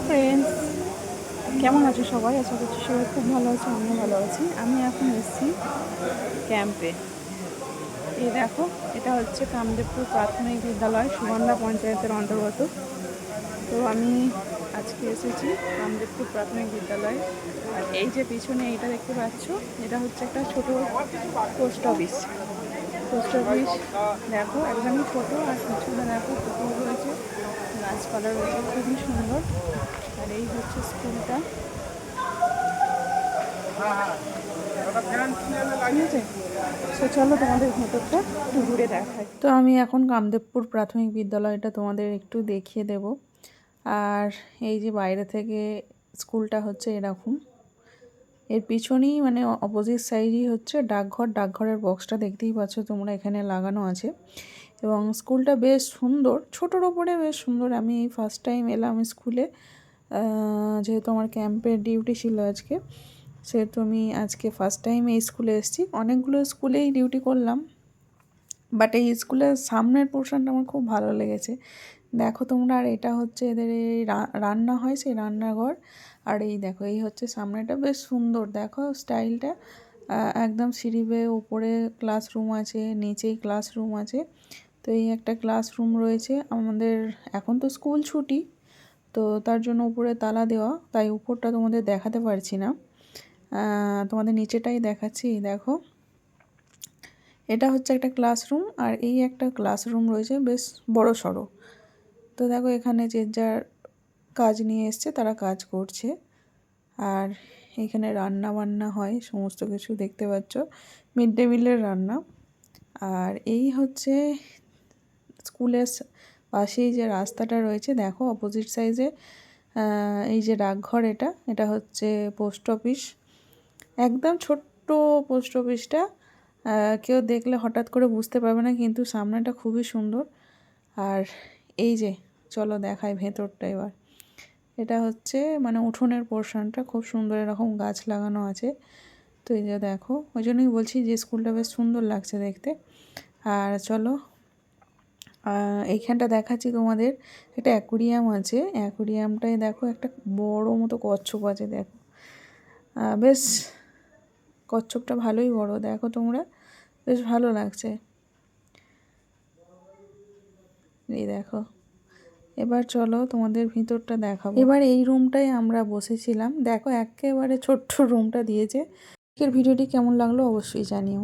Friends, কেমন আছো সবাই? আশা করছি সবাই খুব ভালো আছে, আমিও ভালো আছি। আমি এখন এসেছি ক্যাম্পে। এই দেখো, এটা হচ্ছে কামদেবপুর প্রাথমিক বিদ্যালয়, সুগন্ধা পঞ্চায়েতের অন্তর্গত। তো আমি আজকে এসেছি কামদেবপুর প্রাথমিক বিদ্যালয়ে। আর এই যে পিছনে এইটা দেখতে পাচ্ছ, এটা হচ্ছে একটা ছোট পোস্ট অফিস। পোস্ট অফিস দেখো একদমই ছোট, আর পিছনে দেখো পুকুর রয়েছে, গাছপালা রয়েছে, খুবই সুন্দর। আর এই হচ্ছে স্কুলটা, ঠিক আছে। তো চলো তোমাদের ভেতরটা একটু ঘুরে দেখাই। তো আমি এখন কামদেবপুর প্রাথমিক বিদ্যালয়টা তোমাদের একটু দেখিয়ে দেব। আর এই যে বাইরে থেকে স্কুলটা হচ্ছে এরকম, এর পিছনেই মানে অপোজিট সাইডই হচ্ছে ডাকঘর। ডাকঘরের বক্সটা দেখতেই পাচ্ছ তোমরা, এখানে লাগানো আছে। এবং স্কুলটা বেশ সুন্দর, ছোটোর ওপরে বেশ সুন্দর। আমি ফার্স্ট টাইম এলাম স্কুলে, যেহেতু আমার ক্যাম্পের ডিউটি ছিল আজকে, সেহেতু আমি আজকে ফার্স্ট টাইম এই স্কুলে এসেছি। অনেকগুলো স্কুলেই ডিউটি করলাম, বাট এই স্কুলের সামনের পোর্শনটা আমার খুব ভালো লেগেছে। দেখো তোমরা, আর এটা হচ্ছে এদের এই রান্না হয়, সেই রান্নাঘর। আর এই দেখো, এই হচ্ছে সামনেটা, বেশ সুন্দর। দেখো স্টাইলটা, একদম সিঁড়ি বেয়ে উপরে ক্লাসরুম আছে, নিচেই ক্লাসরুম আছে। তো এই একটা ক্লাসরুম রয়েছে আমাদের। এখন তো স্কুল ছুটি, তো তার জন্য উপরে তালা দেওয়া, তাই উপরটা তোমাদের দেখাতে পারছি না। তোমাদের নিচেটাই দেখাচ্ছি। দেখো, এটা হচ্ছে একটা ক্লাসরুম, আর এই একটা ক্লাসরুম রয়েছে বেশ বড় সড়ো। তো দেখো, এখানে যে যার কাজ নিয়ে এসছে তারা কাজ করছে। আর এখানে রান্না বান্না হয়, সমস্ত কিছু দেখতে পাচ্ছ, মিড ডে মিলের রান্না। আর এই হচ্ছে স্কুলের পাশেই যে রাস্তাটা রয়েছে, দেখো অপোজিট সাইডে এই যে ডাকঘর, এটা এটা হচ্ছে পোস্ট অফিস। একদম ছোট্ট পোস্ট অফিসটা, কেউ দেখলে হঠাৎ করে বুঝতে পারবে না, কিন্তু সামনেটা খুবই সুন্দর। আর এই যে, চলো দেখাই ভেতরটা এবার। এটা হচ্ছে মানে উঠোনের পোর্শনটা, খুব সুন্দর, এরকম গাছ লাগানো আছে। তো এই যে দেখো, ওই জন্যই বলছি যে স্কুলটা বেশ সুন্দর লাগছে দেখতে। আর চলো, এইখানটা দেখাচ্ছি তোমাদের, একটা অ্যাকুরিয়াম আছে। অ্যাকুরিয়ামটায় দেখো একটা বড় মতো কচ্ছপ আছে। দেখো, বেশ কচ্ছপটা ভালোই বড়, দেখো তোমরা, বেশ ভালো লাগছে। এই দেখো, এবার চলো তোমাদের ভিতরটা দেখাবো। এবার এই রুমটায় আমরা বসেছিলাম। দেখো একেবারে ছোট্ট রুমটা দিয়েছে। আজকের ভিডিওটি কেমন লাগলো অবশ্যই জানিও।